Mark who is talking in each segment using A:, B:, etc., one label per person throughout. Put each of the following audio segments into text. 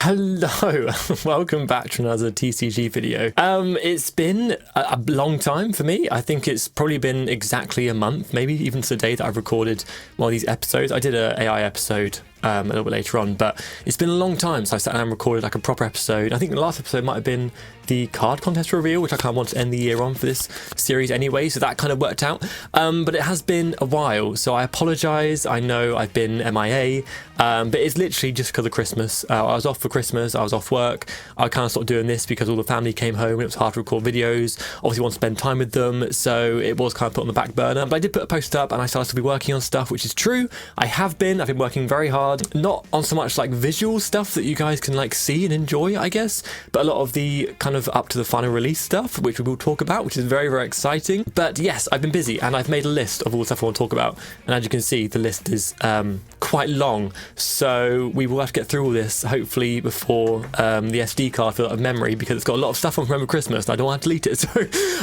A: Hello, welcome back to another TCG video. It's been a long time for me. I think it's probably been exactly a month, maybe even to the day that I've recorded one of these episodes. I did an AI episode a little bit later on, but it's been a long time since I sat down and recorded like a proper episode. I think the last episode might have been the card contest reveal, which I kind of want to end the year on for this series anyway, so that kind of worked out. But it has been a while, so I apologize. I know I've been MIA, but it's literally just because of Christmas. I was off for Christmas, I was off work. I kind of stopped doing this because all the family came home and it was hard to record videos. Obviously want to spend time with them, so it was kind of put on the back burner. But I did put a post up and I started to be working on stuff, which is true. I've been working very hard, not on so much like visual stuff that you guys can like see and enjoy, I guess, but a lot of the kind of up to the final release stuff, which we will talk about, which is very, very exciting. But yes, I've been busy and I've made a list of all the stuff I want to talk about. And as you can see, the list is quite long. So we will have to get through all this, hopefully before the SD card fills up of memory, because it's got a lot of stuff on from over Christmas and I don't want to delete it. So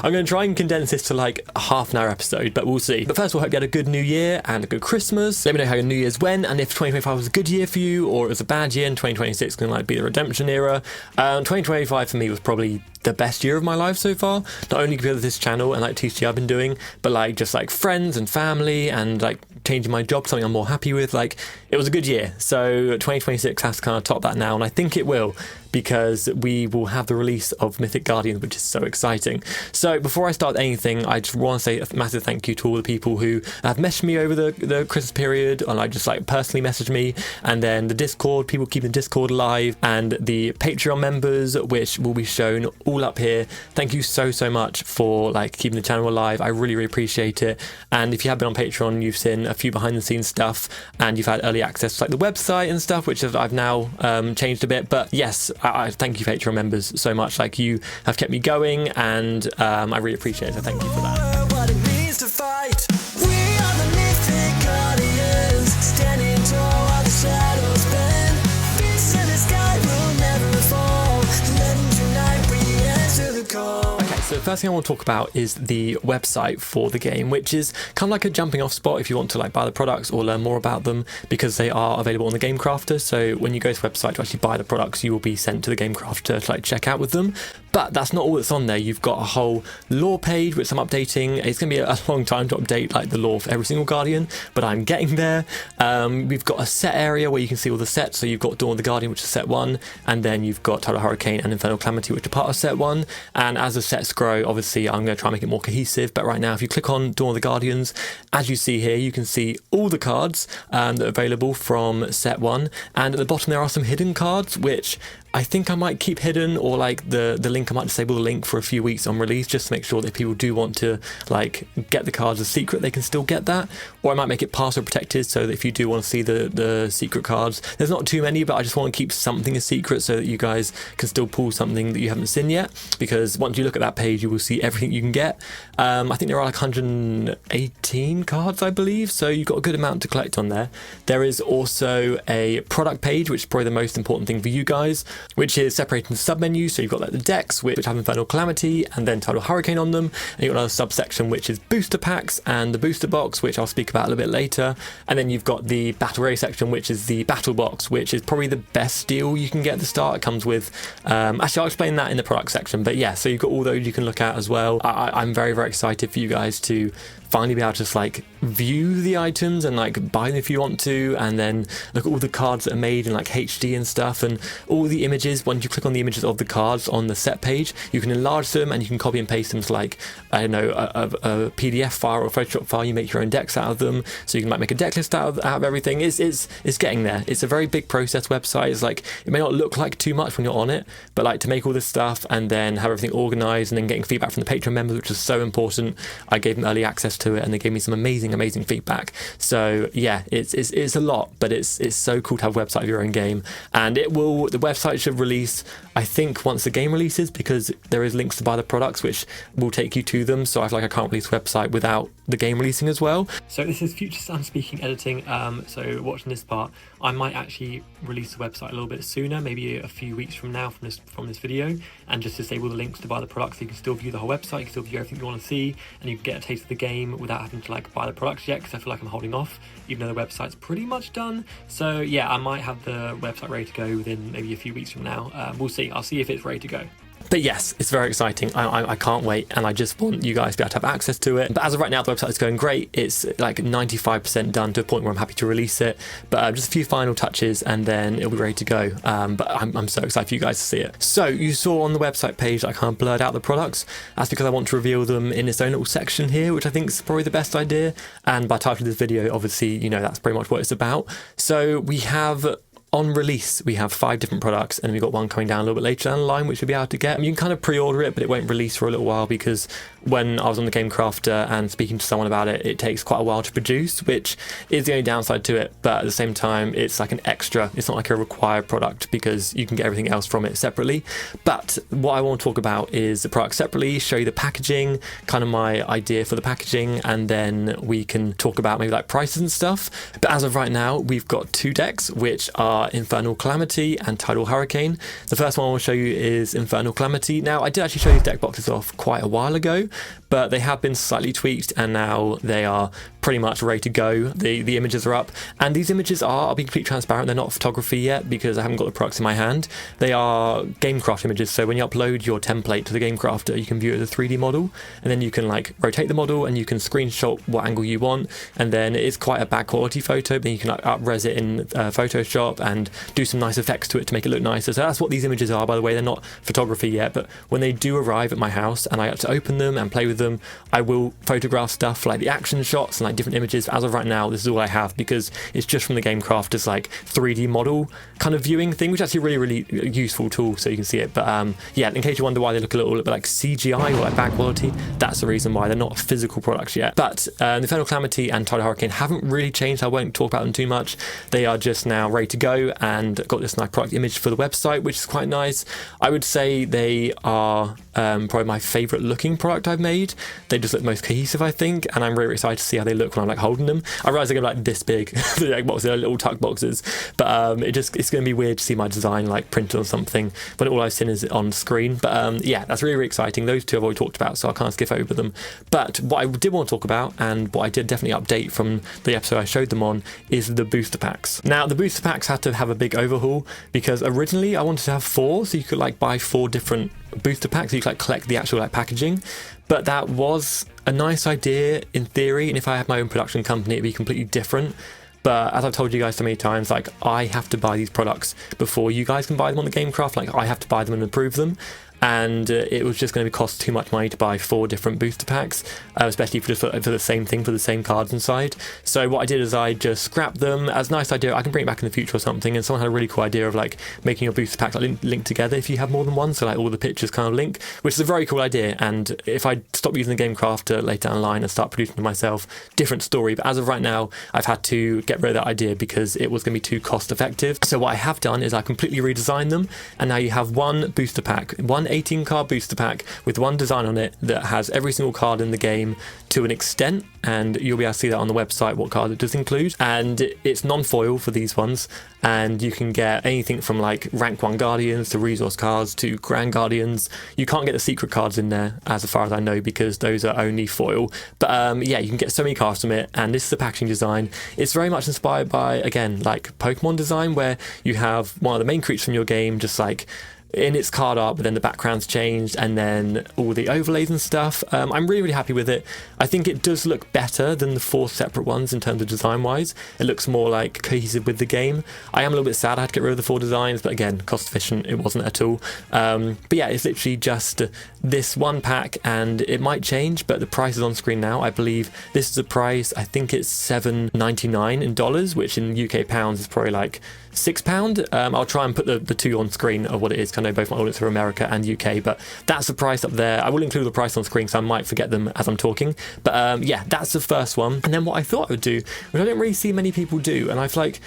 A: I'm going to try and condense this to like a half an hour episode, but we'll see. But first of all, hope you had a good New Year and a good Christmas. Let me know how your New Year's went and if 2025 was a good year for you or it was a bad year and 2026 can like be the redemption era. 2025 for me was probably the best year of my life so far, not only because of this channel and like TCG I've been doing, but like just like friends and family and like changing my job, something I'm more happy with. Like it was a good year. So 2026 has to kind of top that now, and I think it will, because we will have the release of Mythic Guardians, which is so exciting. So before I start anything, I just want to say a massive thank you to all the people who have messaged me over the Christmas period, and like just like personally messaged me, and then the Discord, people keeping the Discord alive, and the Patreon members, which will be shown all up here. Thank you so much for like keeping the channel alive. I really appreciate it. And if you have been on Patreon, you've seen a few behind the scenes stuff and you've had early access to like the website and stuff, which I've now changed a bit. But yes, I thank you Patreon members so much. Like you have kept me going, and I really appreciate it, so thank you for that. What it means to fight. We are the Mythic Guardians, standing tall while the shadows bend. Beasts in the sky will never fall. Legends unite, we answer the call. Okay, so the first thing I want to talk about is the website for the game, which is kind of like a jumping off spot if you want to like buy the products or learn more about them, because they are available on the Game Crafter. So when you go to the website to actually buy the products, you will be sent to the Game Crafter to like check out with them. But that's not all that's on there. You've got a whole lore page which I'm updating. It's going to be a long time to update like the lore for every single Guardian, but I'm getting there. We've got a set area where you can see all the sets. So you've got Dawn of the Guardian, which is set 1, and then you've got Tidal Hurricane and Infernal Calamity, which are part of set 1. And as the sets grow, obviously I'm going to try and make it more cohesive. But right now, if you click on Dawn of the Guardians, as you see here, you can see all the cards that are available from set 1. And at the bottom, there are some hidden cards, which I think I might keep hidden, or like the link, I might disable the link for a few weeks on release, just to make sure that if people do want to like get the cards as secret, they can still get that. Or I might make it password protected, so that if you do want to see the secret cards, there's not too many, but I just want to keep something a secret so that you guys can still pull something that you haven't seen yet, because once you look at that page, you will see everything you can get. I think there are like 118 cards, I believe, so you've got a good amount to collect on there. There is also a product page, which is probably the most important thing for you guys, which is separated into sub-menus. So you've got like the decks, which have Infernal Calamity and then Tidal Hurricane on them, and you've got another subsection which is booster packs and the booster box, which I'll speak about a little bit later. And then you've got the battle ready section, which is the battle box, which is probably the best deal you can get at the start. It comes with actually I'll explain that in the product section, but yeah, so you've got all those you can look at as well. I'm very excited for you guys to finally be able to just like view the items and like buy them if you want to, and then look at all the cards that are made in like HD and stuff, and all the images. Once you click on the images of the cards on the set page, you can enlarge them and you can copy and paste them to like, I don't know, a PDF file or a Photoshop file. You make your own decks out of them, so you can like make a deck list out of everything. It's getting there. It's a very big process website. It's like, it may not look like too much when you're on it, but like to make all this stuff and then have everything organized and then getting feedback from the Patreon members, which is so important. I gave them early access to it and they gave me some amazing feedback. So yeah, it's a lot, but it's so cool to have a website of your own game. And the website should release, I think, once the game releases, because there is links to buy the products which will take you to them. So I feel like I can't release a website without the game releasing as well. So this is Future Sam speaking, editing. So watching this part, I might actually release the website a little bit sooner, maybe a few weeks from now from this video, and just disable the links to buy the products so you can still view the whole website, you can still view everything you want to see, and you can get a taste of the game without having to like buy the products yet, because I feel like I'm holding off, even though the website's pretty much done. So yeah, I might have the website ready to go within maybe a few weeks from now. We'll see. I'll see if it's ready to go. But yes, it's very exciting. I can't wait, and I just want you guys to be able to have access to it. But as of right now, the website is going great. It's like 95% done, to a point where I'm happy to release it. But just a few final touches, and then it'll be ready to go. But I'm so excited for you guys to see it. So you saw on the website page that I kind of blurred out the products. That's because I want to reveal them in its own little section here, which I think is probably the best idea. And by titling this video, obviously, you know, that's pretty much what it's about. So we have, on release, we have 5 different products, and we've got one coming down a little bit later down the line, which you'll be able to get. You can kind of pre-order it, but it won't release for a little while, because when I was on the Game Crafter and speaking to someone about it, it takes quite a while to produce, which is the only downside to it. But at the same time, it's like an extra. It's not like a required product, because you can get everything else from it separately. But what I want to talk about is the product separately, show you the packaging, kind of my idea for the packaging, and then we can talk about maybe like prices and stuff. But as of right now, we've got 2 decks, which are Infernal Calamity and Tidal Hurricane. The first one I will show you is Infernal Calamity. Now, I did actually show these deck boxes off quite a while ago, but they have been slightly tweaked, and now they are pretty much ready to go. The images are up, and these images are, I'll be completely transparent, they're not photography yet, because I haven't got the products in my hand. They are GameCraft images, so when you upload your template to the Game Crafter, you can view it as a 3D model, and then you can like rotate the model, and you can screenshot what angle you want, and then it's quite a bad quality photo, but then you can like up-res it in Photoshop and do some nice effects to it to make it look nicer. So that's what these images are, by the way. They're not photography yet, but when they do arrive at my house and I have to open them and play with them, I will photograph stuff like the action shots and like different images. As of right now, this is all I have, because it's just from the Game Crafter's like 3D model kind of viewing thing, which is actually really useful tool, so you can see it. But yeah, in case you wonder why they look a little bit like CGI or like bad quality, that's the reason why. They're not physical products yet. But Infernal Calamity and Tidal Hurricane haven't really changed. I won't talk about them too much. They are just now ready to go, and got this nice product image for the website, which is quite nice. I would say they are probably my favorite looking product I've made. They just look most cohesive, I think, and I'm really excited to see how they look when I'm like holding them. I realize they're gonna be like this big, the egg boxes, they're little tuck boxes, but it's gonna be weird to see my design like printed on something when all I've seen is on screen. But yeah, that's really exciting. Those 2 I've already talked about, so I can't skip over them. But what I did want to talk about, and what I did definitely update from the episode I showed them on, is the booster packs. Now, the booster packs had to have a big overhaul, because originally I wanted to have 4, so you could like buy 4 different booster packs, so you could like collect the actual like packaging. But that was a nice idea in theory, and if I had my own production company, it'd be completely different. But as I've told you guys so many times, like, I have to buy these products before you guys can buy them on the GameCraft. Like, I have to buy them and approve them. And it was just going to cost too much money to buy 4 different booster packs, especially for the same thing, for the same cards inside. So what I did is I just scrapped them. As a nice idea, I can bring it back in the future or something. And someone had a really cool idea of like making your booster packs like link together if you have more than one, so like all the pictures kind of link, which is a very cool idea. And if I stop using the Game Crafter later down the line and start producing them myself, different story. But as of right now, I've had to get rid of that idea because it was going to be too cost effective. So what I have done is I completely redesigned them, and now you have one booster pack, one 18 card booster pack with one design on it that has every single card in the game to an extent, and you'll be able to see that on the website what card it does include. And it's non-foil for these ones, and you can get anything from like rank 1 Guardians to resource cards to Grand Guardians. You can't get the secret cards in there as far as I know, because those are only foil. But yeah, you can get so many cards from it, and this is the packaging design. It's very much inspired by, again, like Pokemon design, where you have one of the main creatures from your game just like in its card art, but then the background's changed, and then all the overlays and stuff. I'm really happy with it. I think it does look better than the 4 separate ones in terms of design wise. It looks more like cohesive with the game. I am a little bit sad I had to get rid of the 4 designs, but again, cost efficient it wasn't at all. But yeah, it's literally just this one pack, and it might change, but the price is on screen now. I believe this is the price. I think it's $7.99 in dollars, which in UK pounds is probably like £6. I'll try and put the 2 on screen of what it is, because I know both my audience are America and UK, but that's the price up there. I will include the price on screen, so I might forget them as I'm talking. But yeah, that's the first one. And then what I thought I would do, which I don't really see many people do, and I feel like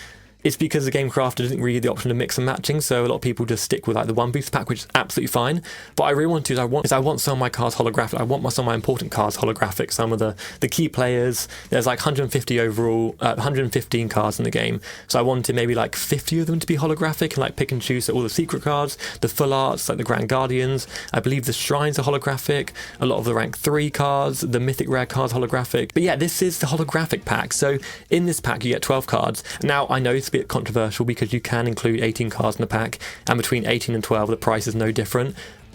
A: it's because the game crafter didn't really give the option of mix and matching, so a lot of people just stick with like the one booster pack, which is absolutely fine. But I really want to is I want some of my cards holographic. I want some of my important cards holographic. Some of the key players. There's like 150 overall, 115 cards in the game, so I wanted maybe like 50 of them to be holographic and like pick and choose. So all the secret cards, the full arts, like the Grand Guardians. I believe the shrines are holographic. A lot of the rank 3 cards, the mythic rare cards holographic. But yeah, this is the holographic pack. So in this pack you get 12 cards. Now I know it's a bit controversial because you can include 18 cards in the pack, and between 18 and 12 the price is no different.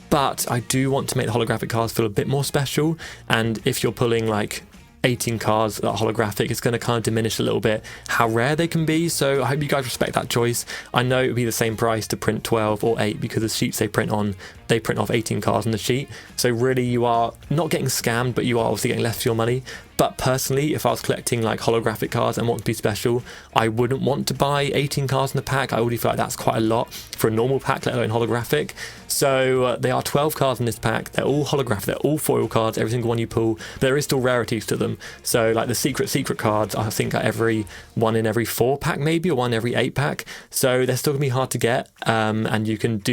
A: But I do want to make the holographic cards feel a bit more special, and if you're pulling like 18 cards that are holographic, it's going to kind of diminish a little bit how rare they can be. So I hope you guys respect that choice. I know it would be the same price to print 12 or 8 because the sheets they print off 18 cards on the sheet. So really you are not getting scammed, but you are obviously getting less for your money. But personally, if I was collecting like holographic cards and want to be special, I wouldn't want to buy 18 cards in the pack. I already feel like that's quite a lot for a normal pack, let alone holographic. So there are 12 cards in this pack. They're all holographic. They're all foil cards, every single one you pull. There is still rarities to them. So like the secret cards, I think are every 1 in every 4 pack maybe, or 1 in every 8 pack. So they're still going to be hard to get. And you can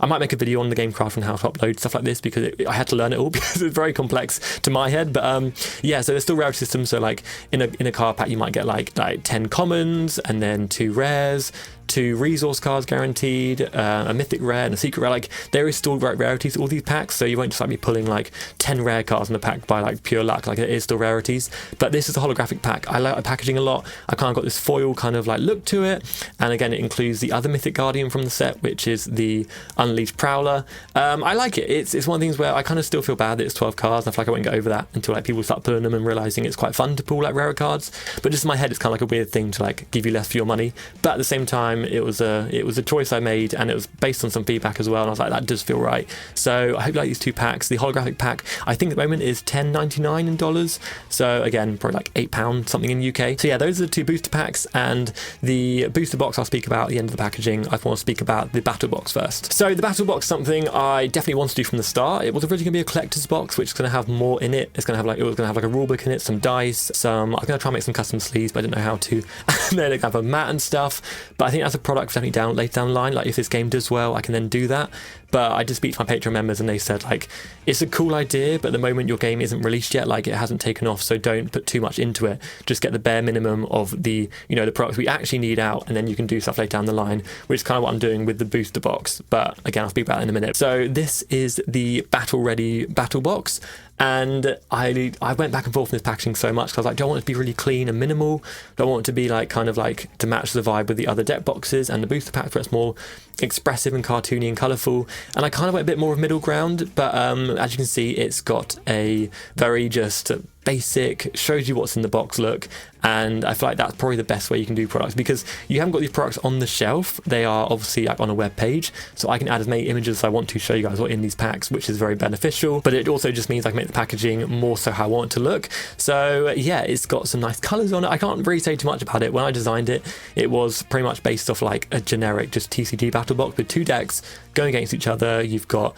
A: I might make a video on the game craft and how to upload stuff like this, because I had to learn it all because it's very complex to my head. But yeah, so there's still rarity systems. So like in a card pack you might get like 10 commons and then 2 rares, 2 resource cards guaranteed, a mythic rare and a secret rare. Like there is still rarities to all these packs, so you won't just like be pulling like 10 rare cards in the pack by like pure luck. Like it is still rarities. But this is a holographic pack. I like the packaging a lot. I kind of got this foil kind of like look to it, and again it includes the other mythic guardian from the set, which is the Unleashed Prowler. I like it. It's one of the things where I kind of still feel bad that it's 12 cards, and I feel like I won't get over that until like people start pulling them and realizing it's quite fun to pull like rarer cards. But just in my head it's kind of like a weird thing to like give you less for your money. But at the same time it was a choice I made, and it was based on some feedback as well, and I was like, that does feel right. So I hope you like these 2 packs. The holographic pack I think at the moment is $10.99 in dollars, so again probably like £8 something in the UK. So yeah, those are the 2 booster packs, and the booster box I'll speak about at the end of the packaging. I want to speak about the battle box first. So the battle box is something I definitely wanted to do from the start. It was originally going to be a collector's box, which is going to have more in it. It's going to have like a rulebook in it, some dice, I was going to try and make some custom sleeves, but I didn't know how to. And then it can have a mat and stuff, but I think that's a product definitely later down the line. Like if this game does well, I can then do that. But I did speak to my Patreon members and they said like it's a cool idea, but at the moment your game isn't released yet, like it hasn't taken off, so don't put too much into it. Just get the bare minimum of the the products we actually need out, and then you can do stuff later down the line, which is kind of what I'm doing with the booster box. But again, I'll speak about it in a minute. So this is the battle ready battle box. And I went back and forth in this packaging so much because I was like, do I want it to be really clean and minimal? Do I want it to be like kind of like to match the vibe with the other deck boxes and the booster packs where it's more expressive and cartoony and colourful? And I kind of went a bit more of middle ground, but as you can see, it's got a very just basic, shows you what's in the box look, and I feel like that's probably the best way you can do products, because you haven't got these products on the shelf. They are obviously like on a web page, so I can add as many images as I want to show you guys what in these packs, which is very beneficial. But it also just means I can make the packaging more so how I want it to look. So yeah, it's got some nice colours on it. I can't really say too much about it. When I designed it, it was pretty much based off like a generic just TCG battle box with 2 decks going against each other. You've got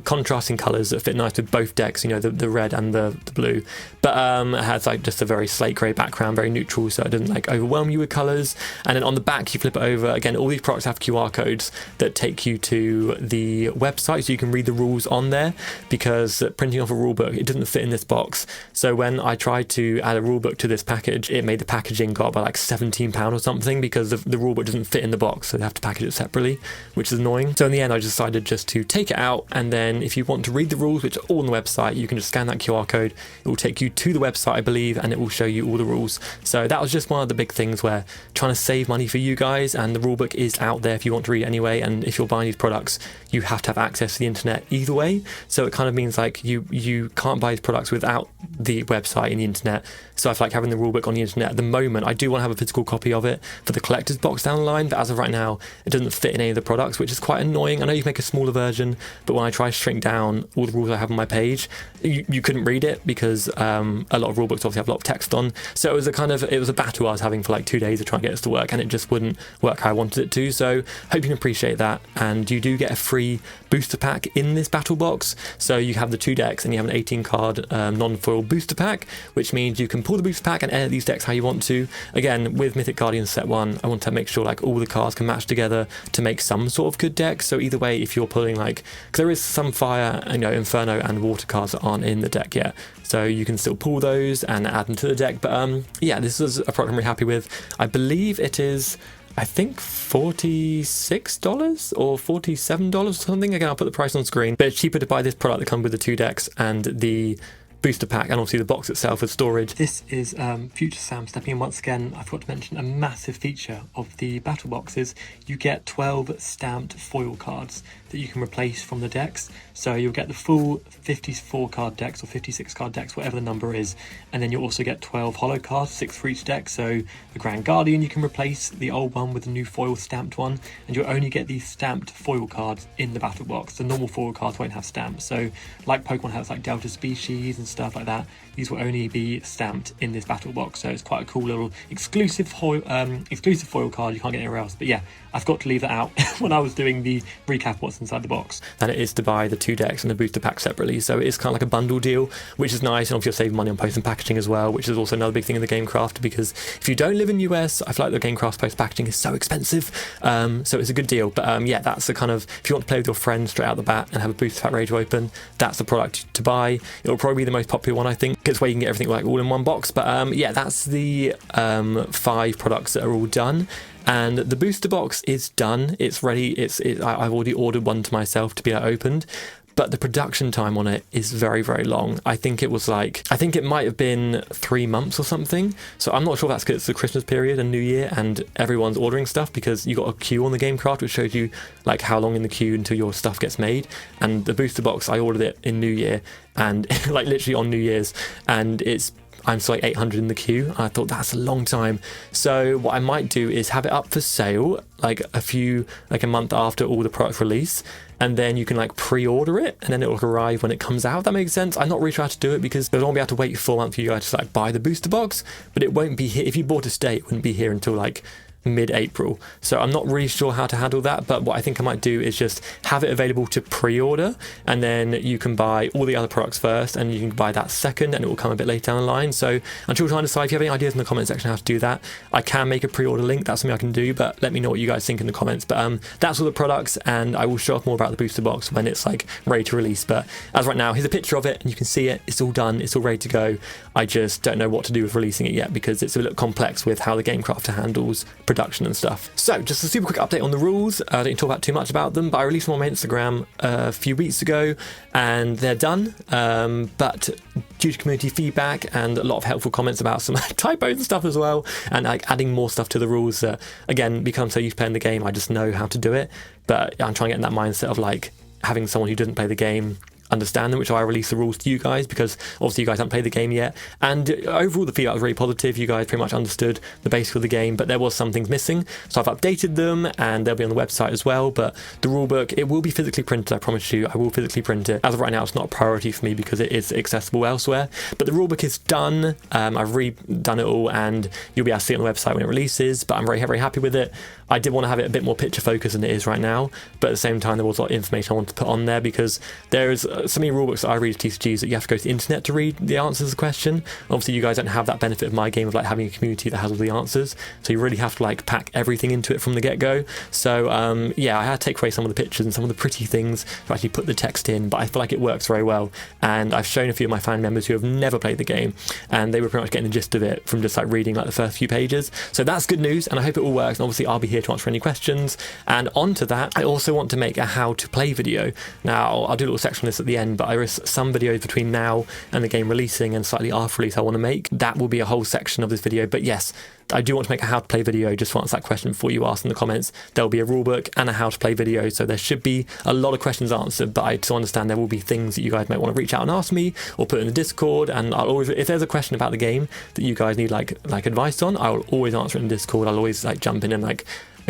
A: contrasting colours that fit nice with both decks, the red and the blue, but it has like just a very slate grey background, very neutral, so it doesn't like overwhelm you with colours. And then on the back you flip it over, again all these products have QR codes that take you to the website, so you can read the rules on there, because printing off a rulebook, it doesn't fit in this box. So when I tried to add a rulebook to this package, it made the packaging go up by like £17 or something, because the rulebook doesn't fit in the box, so they have to package it separately, which is annoying. So in the end I decided just to take it out, and then if you want to read the rules, which are all on the website, you can just scan that QR code. It will take you to the website, I believe, and it will show you all the rules. So that was just one of the big things where trying to save money for you guys, and the rulebook is out there if you want to read it anyway. And if you're buying these products, you have to have access to the internet either way, so it kind of means like you can't buy these products without the website and the internet. So I feel like having the rulebook on the internet at the moment, I do want to have a physical copy of it for the collector's box down the line, but as of right now it doesn't fit in any of the products, which is quite annoying. I know you can make a smaller version, but when I try to shrink down all the rules I have on my page, you couldn't read it, because a lot of rulebooks obviously have a lot of text on, so it was it was a battle I was having for like 2 days to try and get this to work, and it just wouldn't work how I wanted it to. So hope you can appreciate that. And you do get a free booster pack in this battle box. So you have the 2 decks and you have an 18 card non-foil booster pack, which means you can pull the booster pack and edit these decks how you want to. Again, with Mythic Guardians set 1, I want to make sure like all the cards can match together to make some sort of good deck. So either way, if you're pulling like, because there is some fire, Inferno and water cards that aren't in the deck yet, so you can still pull those and add them to the deck. But yeah, this was a product I'm really happy with. I believe it is, I think $46 or $47 or something. Again, I'll put the price on screen, but it's cheaper to buy this product that comes with the 2 decks and the booster pack, and obviously the box itself with storage. This is Future Sam stepping in once again. I forgot to mention a massive feature of the battle boxes. You get 12 stamped foil cards that you can replace from the decks. So you'll get the full 54 card decks or 56 card decks, whatever the number is, and then you'll also get 12 hollow cards, 6 for each deck. So the Grand Guardian, you can replace the old one with the new foil stamped one, and you'll only get these stamped foil cards in the battle box. The normal foil cards won't have stamps. So like Pokemon has like Delta Species and stuff like that, these will only be stamped in this battle box. So it's quite a cool little exclusive foil card you can't get anywhere else. But yeah, I forgot to leave that out when I was doing the recap of what's inside the box. And it is to buy the 2 decks and the booster pack separately, so it's kind of like a bundle deal, which is nice. And obviously you're saving money on post and packaging as well, which is also another big thing in the Gamecraft, because if you don't live in the US, I feel like the Gamecraft post packaging is so expensive, so it's a good deal. But yeah, that's the kind of, if you want to play with your friends straight out the bat and have a booster pack ready to open, that's the product to buy. It'll probably be the most popular one, I think. It's where you can get everything like all in one box. But yeah, that's the 5 products that are all done. And the booster box is done. It's ready. I've already ordered one to myself to be opened, but the production time on it is very, very long. I think it might have been 3 months or something. So I'm not sure if that's because it's the Christmas period and New Year and everyone's ordering stuff, because you got a queue on the Gamecraft which shows you like how long in the queue until your stuff gets made. And the booster box, I ordered it in New Year, and like literally on New Year's, and I'm still like 800 in the queue. And I thought that's a long time. So what I might do is have it up for sale like a month after all the products release, and then you can like pre-order it, and then it will arrive when it comes out. That makes sense. I'm not really sure how to do it, because they won't be able to wait 4 months for you guys to like buy the booster box, but it won't be here. If you bought it today, it wouldn't be here until like mid-April. So I'm not really sure how to handle that, but what I think I might do is just have it available to pre-order, and then you can buy all the other products first, and you can buy that second, and it will come a bit later down the line. So until trying to decide, if you have any ideas in the comment section how to do that, I can make a pre-order link. That's something I can do, but let me know what you guys think in the comments. But that's all the products, and I will show off more about the booster box when it's like ready to release. But as right now, here's a picture of it, and you can see it. It's all done. It's all ready to go. I just don't know what to do with releasing it yet, because it's a little complex with how the Gamecrafter handles production and stuff. So just a super quick update on the rules. I didn't talk about too much about them, but I released them on my Instagram a few weeks ago, and they're done. But due to community feedback and a lot of helpful comments about some typos and stuff as well, and like adding more stuff to the rules that, again, because I'm so used to playing the game, I just know how to do it. But I'm trying to get in that mindset of like having someone who doesn't play the game understand them, which I release the rules to you guys, because obviously you guys haven't played the game yet. And overall the feedback was really positive. You guys pretty much understood the basics of the game, but there was some things missing, so I've updated them, and they'll be on the website as well. But the rulebook, it will be physically printed, I promise you. I will physically print it. As of right now, it's not a priority for me because it is accessible elsewhere, but the rulebook is done. I've redone it all, and you'll be able to see it on the website when it releases. But I'm very, very happy with it. I did want to have it a bit more picture focused than it is right now, but at the same time there was a lot of information I wanted to put on there, because there is so many rulebooks that I read at TCGs that you have to go to the internet to read the answers to the question. Obviously you guys don't have that benefit of my game of like having a community that has all the answers, so you really have to like pack everything into it from the get-go. So yeah, I had to take away some of the pictures and some of the pretty things to actually put the text in, but I feel like it works very well. And I've shown a few of my fan members who have never played the game, and they were pretty much getting the gist of it from just like reading like the first few pages. So that's good news, and I hope it all works. And obviously I'll be here to answer any questions. And on to that, I also want to make a how to play video. Now I'll do a little section on this at the end, but there is some videos between now and the game releasing and slightly after release I want to make. That will be a whole section of this video. But yes, I do want to make a how to play video. Just to answer that question before you ask in the comments, there will be a rulebook and a how to play video, so there should be a lot of questions answered. But I do understand there will be things that you guys might want to reach out and ask me, or put in the Discord, and I'll always, if there's a question about the game that you guys need like advice on, I will always answer it in Discord. I'll always like jump in and like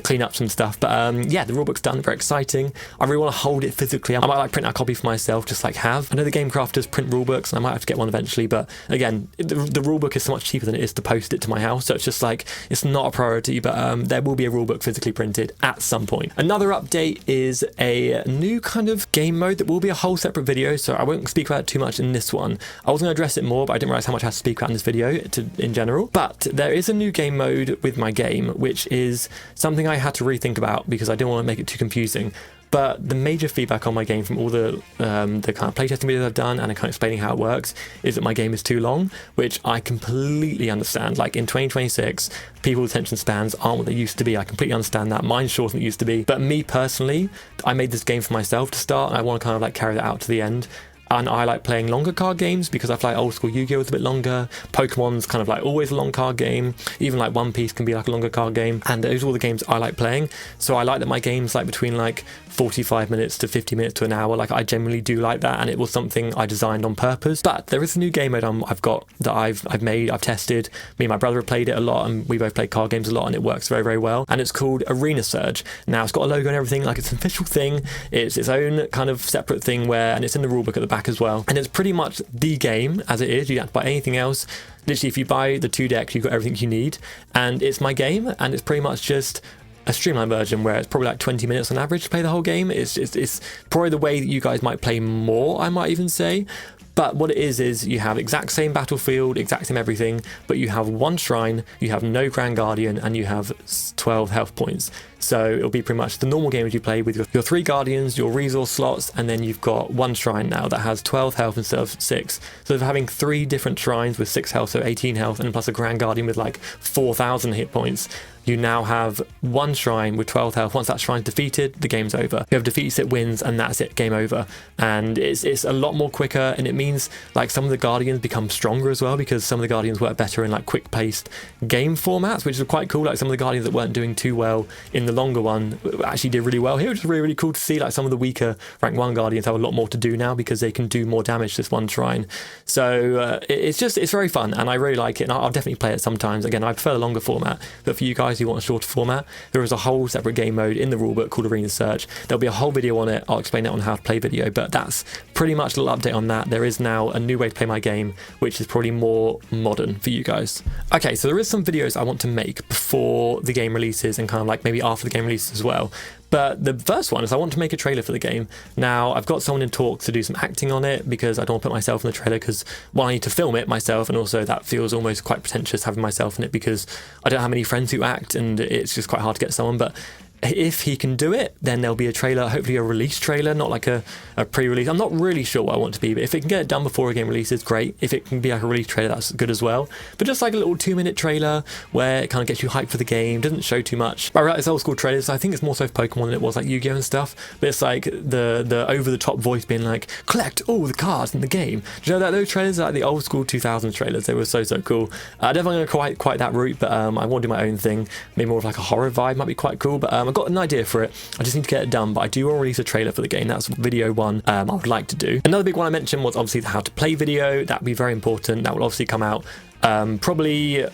A: cleanups and stuff. But yeah, the rulebook's done, very exciting. I really want to hold it physically. I might like print out a copy for myself, just like have. I know the game crafters print rulebooks and I might have to get one eventually, but again, the rulebook is so much cheaper than it is to post it to my house, so it's just like, it's not a priority, but there will be a rulebook physically printed at some point. Another update is a new kind of game mode that will be a whole separate video, so I won't speak about it too much in this one. I was going to address it more, but I didn't realize how much I have to speak about in this video in general. But there is a new game mode with my game, which is something I had to rethink about because I didn't want to make it too confusing. But the major feedback on my game from all the kind of playtesting videos I've done and kind of explaining how it works is that my game is too long, which I completely understand. Like in 2026, people's attention spans aren't what they used to be. I completely understand that. Mine's shorter than it used to be. But me personally, I made this game for myself to start, and I want to kind of like carry that out to the end. And I like playing longer card games because I feel like old school Yu-Gi-Oh! Is a bit longer. Pokemon's kind of like always a long card game. Even like One Piece can be like a longer card game. And those are all the games I like playing. So I like that my game's like between like 45 minutes to 50 minutes to an hour. Like I generally do like that, and it was something I designed on purpose. But there is a new game mode I've got that I've made, I've tested. Me and my brother have played it a lot, and we both play card games a lot, and it works very, very well. And it's called Arena Surge. Now it's got a logo and everything, like it's an official thing. It's its own kind of separate thing and it's in the rulebook at the back as well. And it's pretty much the game as it is. You don't have to buy anything else. Literally, if you buy the 2 decks, you've got everything you need. And it's my game, and it's pretty much just a streamlined version where it's probably like 20 minutes on average to play the whole game. It's probably the way that you guys might play more, I might even say. But what it is you have exact same battlefield, exact same everything, but you have 1 shrine, you have no Grand Guardian, and you have 12 health points. So it'll be pretty much the normal game as you play with your 3 guardians, your resource slots, and then you've got 1 shrine now that has 12 health instead of 6. So of having 3 different shrines with 6 health, so 18 health, and plus a Grand Guardian with like 4,000 hit points, you now have 1 shrine with 12 health. Once that shrine's defeated, the game's over. Whoever defeats it wins, and that's it, game over. And it's a lot more quicker, and it means like some of the guardians become stronger as well, because some of the guardians work better in like quick-paced game formats, which is quite cool. Like some of the guardians that weren't doing too well in the longer one actually did really well here, which is really, really cool to see. Like some of the weaker rank 1 guardians have a lot more to do now because they can do more damage to this 1 shrine. So it's very fun, and I really like it, and I'll definitely play it sometimes. Again, I prefer the longer format, but for you guys who want a shorter format, there is a whole separate game mode in the rulebook called Arena Search. There'll be a whole video on it. I'll explain it on how to play video, but that's pretty much a little update on that. There is now a new way to play my game, which is probably more modern for you guys. Okay, so there is some videos I want to make before the game releases and kind of like maybe after the game releases as well. But the first one is I want to make a trailer for the game. Now, I've got someone in talks to do some acting on it because I don't want to put myself in the trailer because, well, I need to film it myself, and also that feels almost quite pretentious having myself in it because I don't have any friends who act, and it's just quite hard to get someone. But if he can do it, then there'll be a trailer, hopefully a release trailer, not like a pre-release. I'm not really sure what I want it to be, but if it can get it done before a game releases, great. If it can be like a release trailer, that's good as well. But just like a little 2-minute trailer where it kind of gets you hyped for the game, doesn't show too much. But I realize old school trailers, I think it's more so for Pokemon than it was like Yu-Gi-Oh! And stuff. But it's like the over-the-top voice being like, collect all the cards in the game. Do you know that those trailers are like the old school 2000s trailers? They were so cool. I don't think I'm going to quite that route, but I want to do my own thing. Maybe more of like a horror vibe might be quite cool, but I've got an idea for it. I just need to get it done, but I do want to release a trailer for the game. That's video 1 I would like to do. Another big one I mentioned was obviously the how to play video. That'd be very important. That will obviously come out probably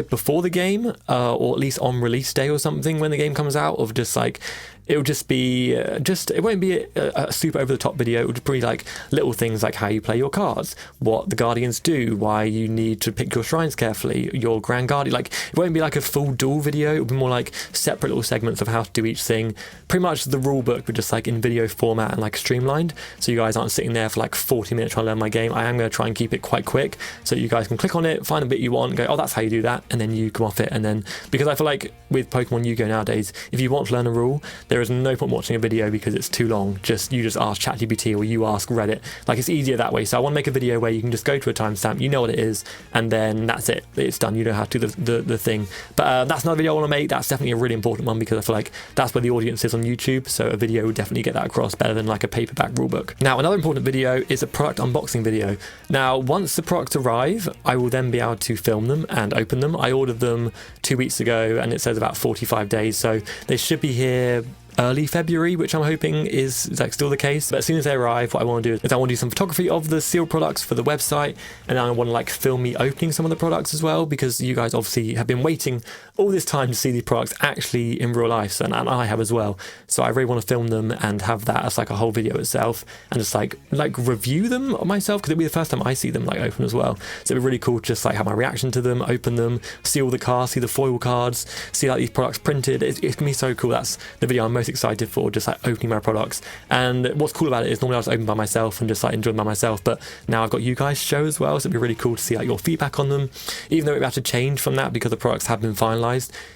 A: before the game, or at least on release day or something when the game comes out, of just like it'll just be it won't be a super over the top video. It'll just be like little things like how you play your cards, what the guardians do, why you need to pick your shrines carefully, your Grand Guardian. Like it won't be like a full duel video. It'll be more like separate little segments of how to do each thing. Pretty much the rule book, but just like in video format and like streamlined, so you guys aren't sitting there for like 40 minutes trying to learn my game. I am going to try and keep it quite quick so you guys can click on it, find a bit you want, go, oh, that's how you do that, and then you come off it. And then, because I feel like with Pokemon Yu-Gi-Oh! Nowadays, if you want to learn a rule, there is no point watching a video because it's too long. You just ask ChatGPT or you ask Reddit. Like it's easier that way. So I want to make a video where you can just go to a timestamp, you know what it is, and then that's it. It's done. You know how to do the thing. But that's another video I want to make. That's definitely a really important one because I feel like that's where the audience is on YouTube. So a video would definitely get that across better than like a paperback rulebook. Now, another important video is a product unboxing video. Now, once the products arrive, I will then be able to film them and open them. I ordered them 2 weeks ago and it says about 45 days. So they should be here early February, which I'm hoping is like still the case. But as soon as they arrive, what I want to do is I want to do some photography of the sealed products for the website, and I want to like film me opening some of the products as well, because you guys obviously have been waiting all this time to see these products actually in real life, and I have as well. So I really want to film them and have that as like a whole video itself, and just like review them myself, because it'll be the first time I see them like open as well. So it'd be really cool to just like have my reaction to them, open them, see all the cards, see the foil cards, see like these products printed. It's gonna be so cool. That's the video I'm most excited for, just like opening my products. And what's cool about it is normally I just open by myself and just like enjoy them by myself, but now I've got you guys to show as well, so it'd be really cool to see like your feedback on them. Even though we have to change from that because the products have been finalized,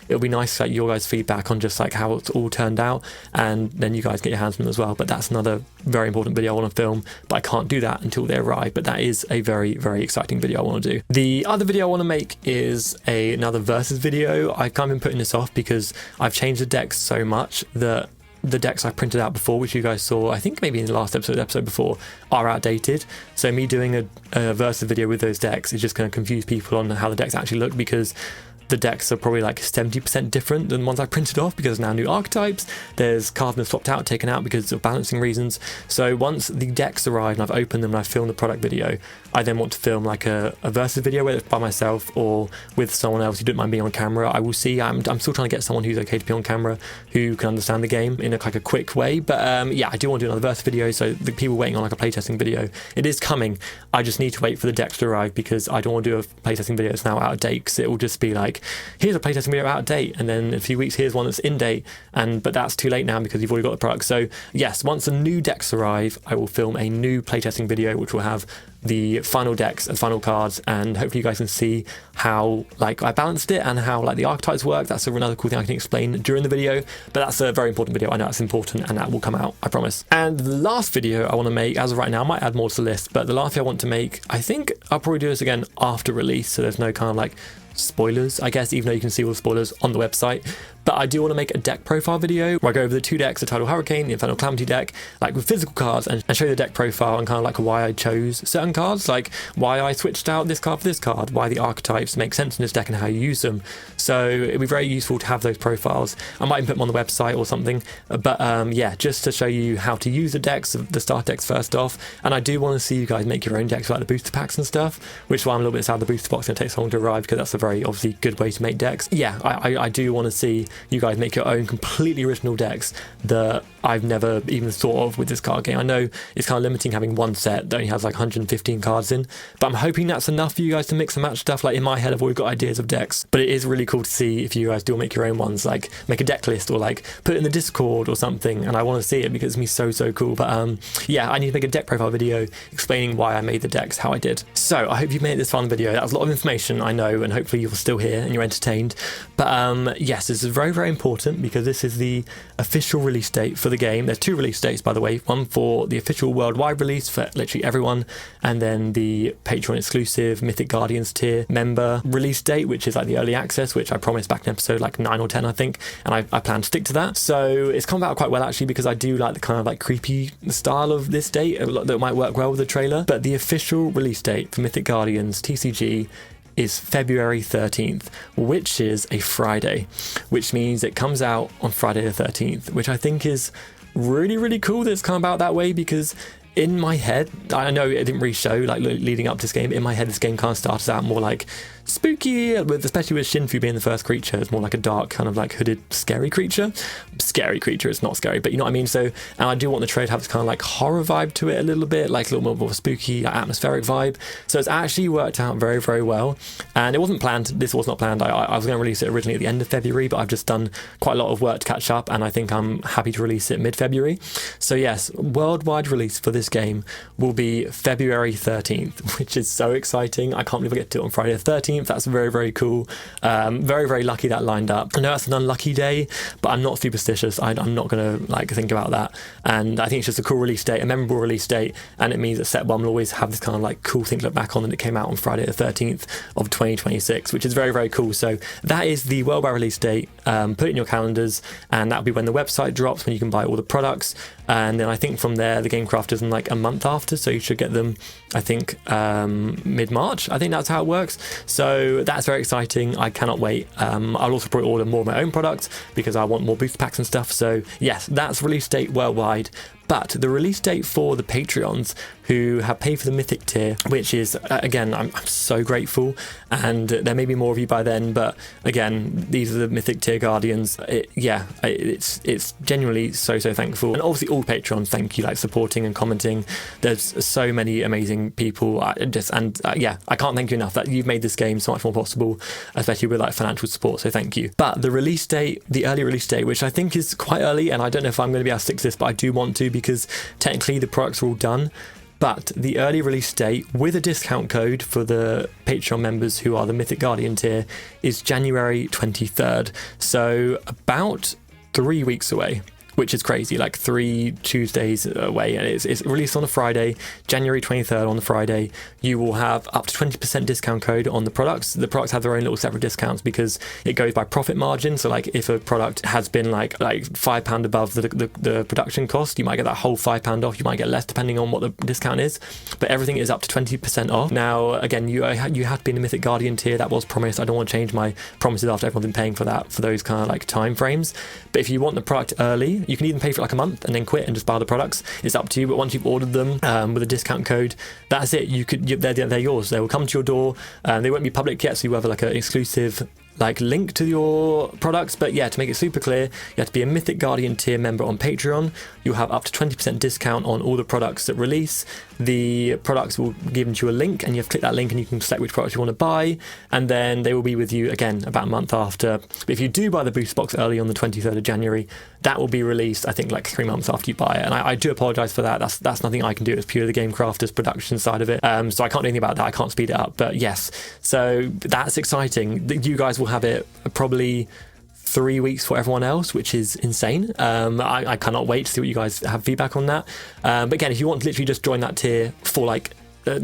A: it'll be nice to like your guys' feedback on just like how it's all turned out, and then you guys get your hands on them as well. But that's another very important video I want to film, but I can't do that until they arrive. But that is a very, very exciting video I want to do. The other video I want to make is another versus video. I've kind of been putting this off because I've changed the decks so much that the decks I printed out before, which you guys saw, I think maybe in the last episode before, are outdated. So me doing a versus video with those decks is just going to confuse people on how the decks actually look, because the decks are probably like 70% different than ones I printed off, because now new archetypes, there's cards been swapped out, taken out because of balancing reasons. So once the decks arrive and I've opened them and I've filmed the product video, I then want to film like a versus video, whether it's by myself or with someone else who didn't mind being on camera. I will see. I'm still trying to get someone who's okay to be on camera, who can understand the game in like a quick way. But yeah, I do want to do another versus video. So the people waiting on like a playtesting video, it is coming. I just need to wait for the decks to arrive, because I don't want to do a playtesting video that's now out of date, because it will just be like, here's a playtesting video out of date, and then in a few weeks here's one that's in date, but that's too late now because you've already got the product. So yes, once the new decks arrive, I will film a new playtesting video which will have the final decks and final cards, and hopefully you guys can see how like I balanced it and how like the archetypes work. That's another cool thing I can explain during the video, but that's a very important video. I know that's important, and that will come out, I promise. And the last video I want to make, as of right now, I might add more to the list, but the last video I want to make, I think I'll probably do this again after release, so there's no kind of like spoilers, I guess, even though you can see all the spoilers on the website. But I do want to make a deck profile video where I go over the two decks, the Tidal Hurricane, the Infernal Calamity deck, like with physical cards, and show you the deck profile and kind of like why I chose certain cards, like why I switched out this card for this card, why the archetypes make sense in this deck and how you use them. So it'd be very useful to have those profiles. I might even put them on the website or something, but yeah, just to show you how to use the decks, the start decks first off. And I do want to see you guys make your own decks, like the booster packs and stuff, which is why I'm a little bit sad the booster box is going to take so long to arrive, because that's a very obviously good way to make decks. Yeah, I do want to see you guys make your own completely original decks that I've never even thought of with this card game. I know it's kind of limiting having one set that only has like 115 cards in, but I'm hoping that's enough for you guys to mix and match stuff. Like in my head I've already got ideas of decks, but it is really cool to see if you guys do make your own ones, like make a deck list or like put it in the Discord or something, and I want to see it because it's gonna be so cool. But yeah, I need to make a deck profile video explaining why I made the decks how I did. So I hope you made this fun video. That was a lot of information, I know, and hopefully you're still here and you're entertained. But yes, this is very, very important, because this is the official release date for the game. There's two release dates, by the way, one for the official worldwide release for literally everyone, and then the Patreon exclusive Mythic Guardians tier member release date, which is like the early access, which I promised back in episode like 9 or 10, I think, and I plan to stick to that. So it's come out quite well actually, because I do like the kind of like creepy style of this date that might work well with the trailer. But the official release date for Mythic Guardians TCG is February 13th, which is a Friday, which means it comes out on Friday the 13th, which I think is really, really cool that it's come about that way, because in my head, I know it didn't really show like leading up to this game, in my head this game kind of started out more like spooky, especially with Shinfu being the first creature. It's more like a dark kind of like hooded scary creature. It's not scary, but you know what I mean. So, and I do want the trailer to have this kind of like horror vibe to it a little bit, like a little more of a spooky atmospheric vibe. So it's actually worked out very, very well, and it wasn't planned. This was not planned. I was going to release it originally at the end of February, but I've just done quite a lot of work to catch up, and I think I'm happy to release it mid-February. So yes, worldwide release for this game will be February 13th, which is so exciting. I can't believe I get to do it on Friday the 13th. That's very, very cool. Very, very lucky that lined up. I know that's an unlucky day, but I'm not superstitious. I'm not going to like think about that. And I think it's just a cool release date, a memorable release date, and it means that set one will always have this kind of like cool thing to look back on, that it came out on Friday the 13th of 2026, which is very, very cool. So that is the worldwide release date. Put it in your calendars, and that'll be when the website drops, when you can buy all the products. And then I think from there the game crafters in like a month after, so you should get them I think mid-March. I think that's how it works. So that's very exciting. I cannot wait. I'll also probably order more of my own products because I want more booster packs and stuff. So yes, that's release date worldwide. But the release date for the Patreons who have paid for the Mythic tier, which is, again, I'm so grateful, and there may be more of you by then, but again, these are the Mythic tier guardians. It's genuinely so thankful. And obviously all Patrons, thank you, like supporting and commenting. There's so many amazing people. I can't thank you enough that you've made this game so much more possible, especially with like financial support, so thank you. But the release date, the early release date, which I think is quite early, and I don't know if I'm going to be able to stick to this, but I do want to, because technically the products are all done. But the early release date with a discount code for the Patreon members who are the Mythic Guardian tier is January 23rd. So about 3 weeks away, which is crazy, like 3 Tuesdays away. And it's released on a Friday, January 23rd on the Friday. You will have up to 20% discount code on the products. The products have their own little separate discounts because it goes by profit margin. So like if a product has been like £5 above the production cost, you might get that whole £5 off. You might get less depending on what the discount is, but everything is up to 20% off. Now, again, you have to be in the Mythic Guardian tier. That was promised. I don't want to change my promises after everyone's been paying for that, for those kind of like time frames. But if you want the product early, you can even pay for like a month and then quit and just buy the products. It's up to you. But once you've ordered them with a discount code, that's it. They're yours. They will come to your door. They won't be public yet, so you have like an exclusive like link to your products. But yeah, to make it super clear, you have to be a Mythic Guardian tier member on Patreon. You'll have up to 20% discount on all the products that release. The products will be given to you a link, and you have to click that link and you can select which products you want to buy, and then they will be with you again about a month after. But if you do buy the booster box early on the 23rd of January, that will be released I think like 3 months after you buy it. And I do apologize for that. That's nothing I can do. It's purely the game crafters production side of it, so I can't do anything about that. I can't speed it up. But yes, so that's exciting. You guys will have it probably 3 weeks for everyone else, which is insane. I cannot wait to see what you guys have feedback on that. But again, if you want to literally just join that tier for like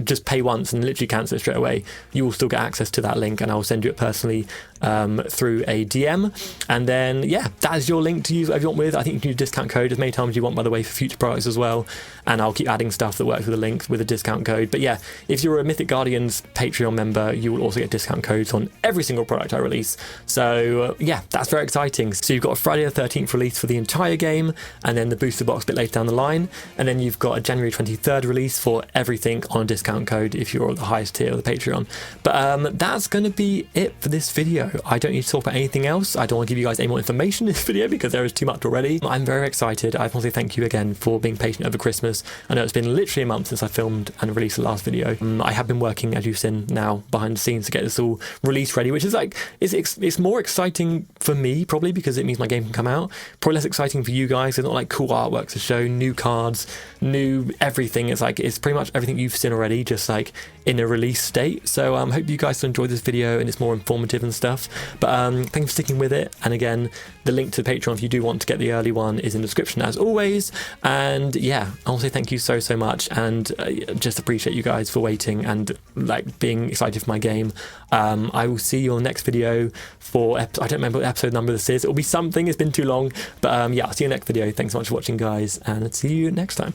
A: just pay once and literally cancel it straight away, you will still get access to that link, and I will send you it personally through a DM. And then yeah, that is your link to use whatever you want with. I think you can use discount code as many times as you want, by the way, for future products as well, and I'll keep adding stuff that works with the links with a discount code. But yeah, if you're a Mythic Guardians Patreon member, you will also get discount codes on every single product I release. So yeah, that's very exciting. So you've got a Friday the 13th release for the entire game, and then the booster box a bit later down the line, and then you've got a January 23rd release for everything on a discount code if you're the highest tier of the Patreon. But that's going to be it for this video. I don't need to talk about anything else. I don't want to give you guys any more information in this video because there is too much already. I'm very excited. I want to say thank you again for being patient over Christmas. I know it's been literally a month since I filmed and released the last video. I have been working, as you've seen now, behind the scenes to get this all release ready, which is like, it's more exciting for me probably because it means my game can come out. Probably less exciting for you guys. There's not like cool artwork to show, new cards, new everything. It's like, it's pretty much everything you've seen already, just like in a release state. So hope you guys enjoyed this video and it's more informative and stuff. But thank you for sticking with it. And again, the link to the Patreon if you do want to get the early one is in the description as always. And yeah, I want to say thank you so much, and just appreciate you guys for waiting and like being excited for my game. I will see you on the next video for I don't remember what episode number this is. It will be something. It's been too long. But yeah, I'll see you in the next video. Thanks so much for watching, guys, and I'll see you next time.